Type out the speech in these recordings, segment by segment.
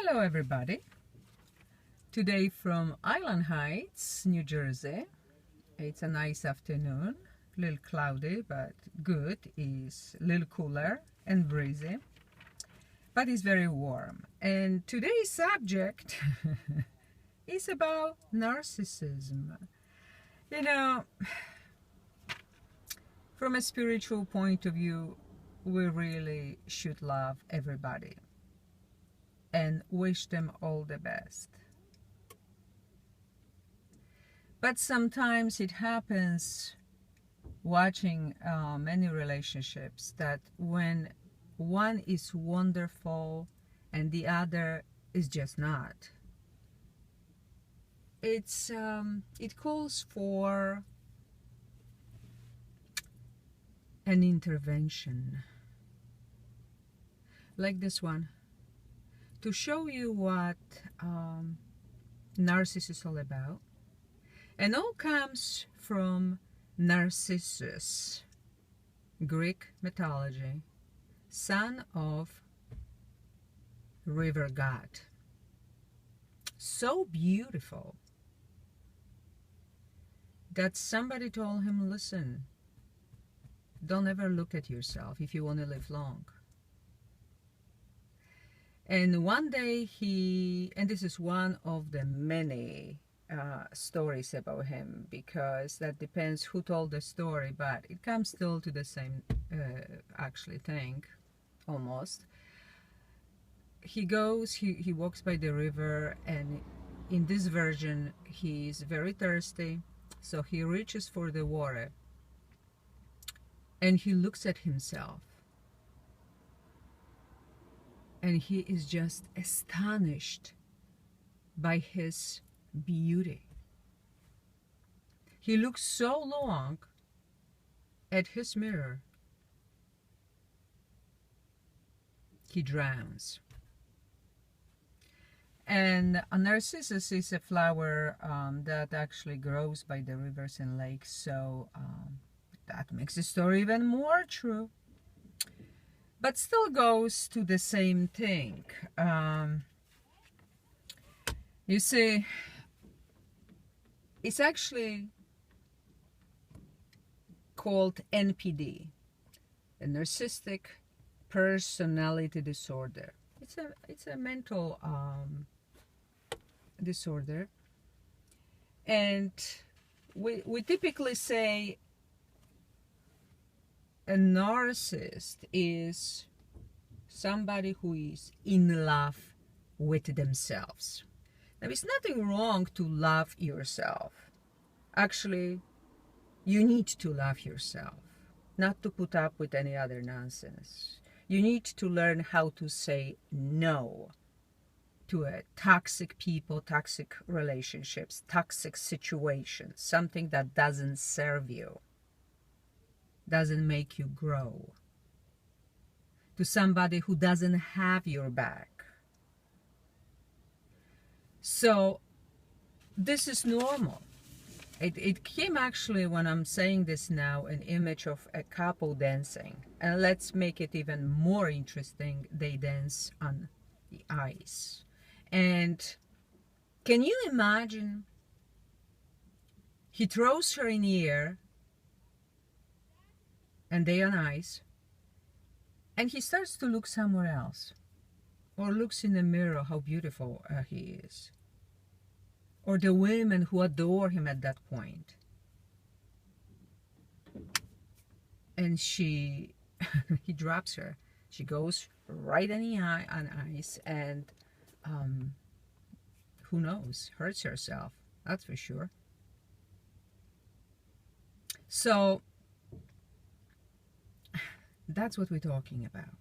Hello everybody. Today from Island Heights, New Jersey. It's a nice afternoon, a little cloudy but good. It's a little cooler and breezy, but it's very warm. And today's subject is about narcissism. You know, from a spiritual point of view, we really should love everybody and wish them all the best. But sometimes it happens watching many relationships that when one is wonderful and the other is just not, it calls for an intervention like this one, to show you what Narcissist is all about. And all comes from Narcissus, Greek mythology, son of river god. So beautiful that somebody told him, listen, don't ever look at yourself if you want to live long. And one day and this is one of the many stories about him, because that depends who told the story, but it comes still to the same actually thing, almost. He walks by the river, and in this version he's very thirsty, so he reaches for the water and he looks at himself. And he is just astonished by his beauty. He looks so long at his mirror, he drowns. And a narcissus is a flower that actually grows by the rivers and lakes, so that makes the story even more true. But still goes to the same thing. You see, it's actually called NPD, a narcissistic personality disorder. It's a mental disorder, and we typically say a narcissist is somebody who is in love with themselves. Now, it's nothing wrong to love yourself. Actually, you need to love yourself, not to put up with any other nonsense. You need to learn how to say no to toxic people, toxic relationships, toxic situations, something that doesn't serve you, doesn't make you grow, to somebody who doesn't have your back. So this is normal. It came actually, when I'm saying this now, an image of a couple dancing. And let's make it even more interesting. They dance on the ice. And can you imagine? He throws her in the air and they on ice, and he starts to look somewhere else, or looks in the mirror how beautiful he is, or the women who adore him at that point. And he drops her. She goes right in the eye on ice, and who knows, hurts herself, that's for sure. So that's what we're talking about.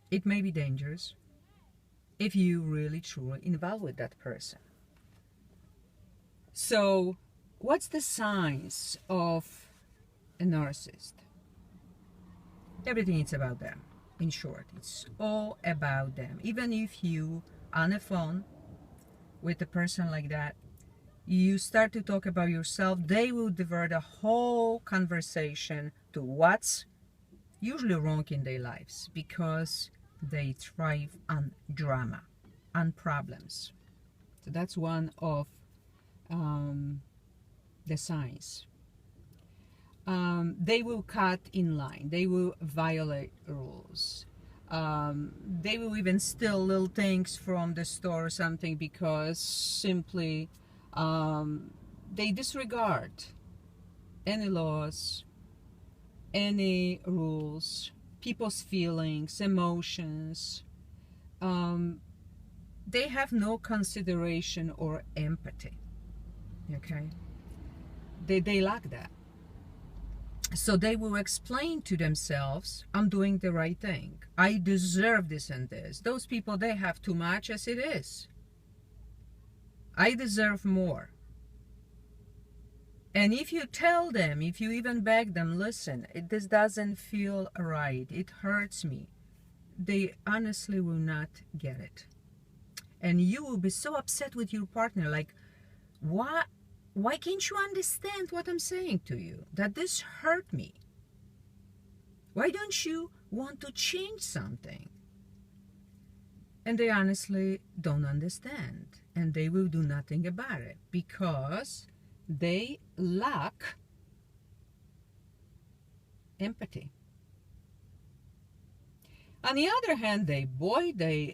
It may be dangerous if you really truly involved with that person. So what's the signs of a narcissist? Everything is about them. In short, it's all about them. Even if you on a phone with a person like that, you start to talk about yourself, they will divert a whole conversation to what's usually wrong in their lives, because They thrive on drama, on problems. So that's one of the signs. They will cut in line. They will violate rules. They will even steal little things from the store or something because simply they disregard any laws, any rules, people's feelings, emotions. They have no consideration or empathy. Okay? They lack that. So they will explain to themselves, I'm doing the right thing. I deserve this and this. Those people, they have too much as it is. I deserve more. And if you tell them, if you even beg them, listen, this doesn't feel right, it hurts me, they honestly will not get it. And you will be so upset with your partner, like, why can't you understand what I'm saying to you? That this hurt me. Why don't you want to change something? And they honestly don't understand. And they will do nothing about it because they lack empathy. On the other hand,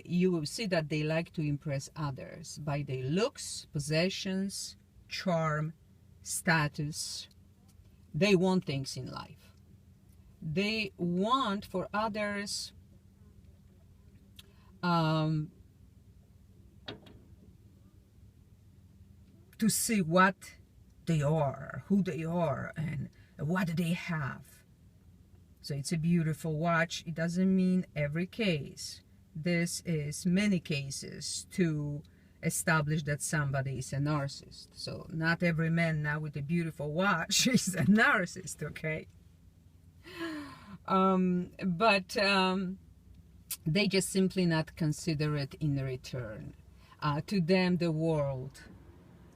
you will see that they like to impress others by their looks, possessions, charm, status. They want things in life. They want for others to see what they are, who they are, and what they have. So it's a beautiful watch. It doesn't mean every case. This is many cases to establish that somebody is a narcissist. So not every man now with a beautiful watch is a narcissist, okay? But they just simply not consider it in return. To them, the world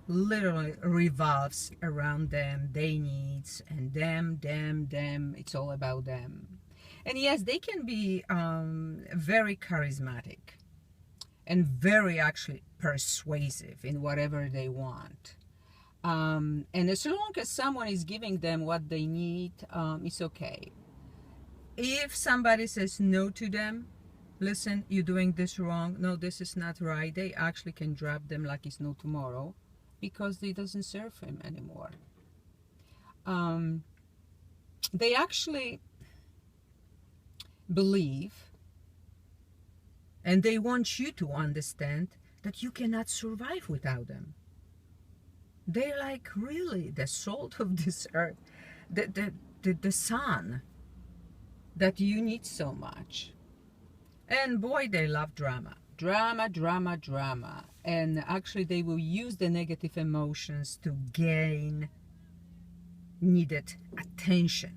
literally revolves around them, their needs, and them. It's all about them. And yes, they can be very charismatic and very actually persuasive in whatever they want. And as long as someone is giving them what they need, it's okay. If somebody says no to them, listen, you're doing this wrong, no, this is not right, they actually can drop them like it's no tomorrow because they doesn't serve him anymore. They actually believe, and they want you to understand, that you cannot survive without them. They're like really the salt of this earth, the sun that you need so much. And boy, they love drama. Drama. And actually they will use the negative emotions to gain needed attention.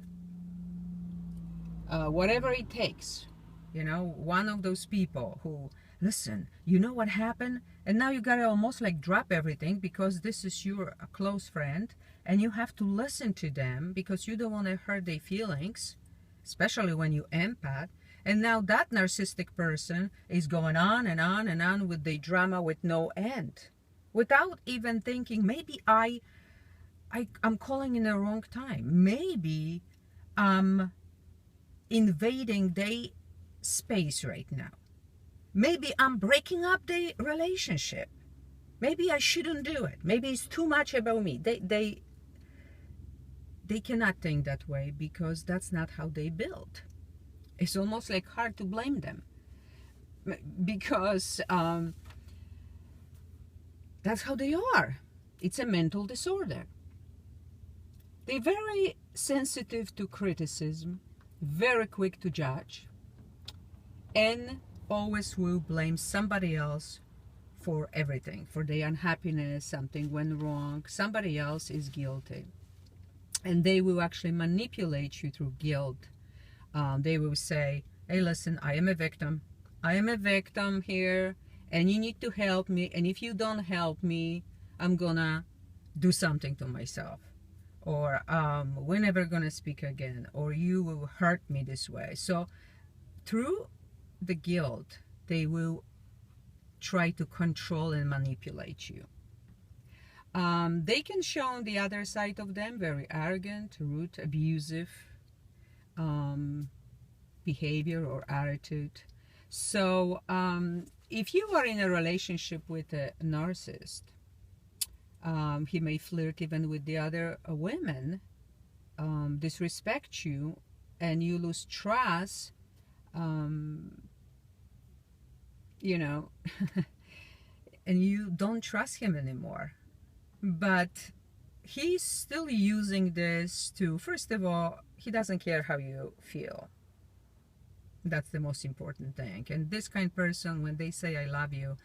Whatever it takes. You know, one of those people who, listen, you know what happened? And now you gotta almost like drop everything because this is your close friend and you have to listen to them because you don't want to hurt their feelings, especially when you empath. And now that narcissistic person is going on and on and on with the drama with no end, without even thinking, maybe I'm calling in the wrong time. Maybe I'm invading their space right now. Maybe I'm breaking up the relationship. Maybe I shouldn't do it. Maybe it's too much about me. They cannot think that way because that's not how they build. It's almost like hard to blame them because that's how they are. It's a mental disorder. They're very sensitive to criticism, very quick to judge, and always will blame somebody else for everything, for their unhappiness, something went wrong, somebody else is guilty. And they will actually manipulate you through guilt. They will say, hey, listen, I am a victim. I am a victim here, and you need to help me. And if you don't help me, I'm gonna do something to myself. Or we're never gonna speak again. Or you will hurt me this way. So through the guilt. They will try to control and manipulate you. They can show on the other side of them very arrogant, rude, abusive behavior or attitude. So if you are in a relationship with a narcissist, he may flirt even with the other women, disrespect you, and you lose trust, you know, and you don't trust him anymore. But he's still using this to, first of all, he doesn't care how you feel. That's the most important thing. And this kind of person, when they say I love you,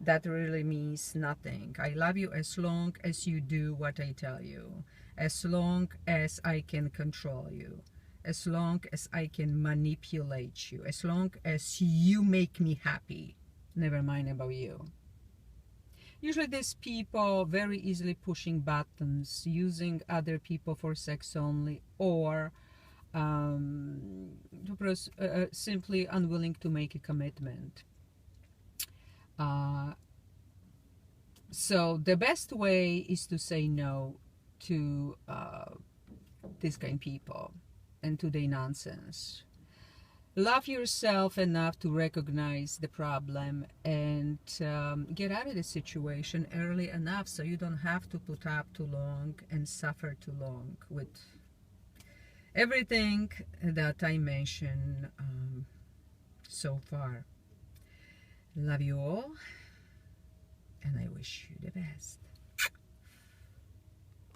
that really means nothing. I love you as long as you do what I tell you, as long as I can control you, as long as I can manipulate you, as long as you make me happy. Never mind about you. Usually these people very easily pushing buttons, using other people for sex only, or simply unwilling to make a commitment. So the best way is to say no to these kind of people and to their nonsense. Love yourself enough to recognize the problem and get out of the situation early enough so you don't have to put up too long and suffer too long with everything that I mentioned so far. Love you all, and I wish you the best.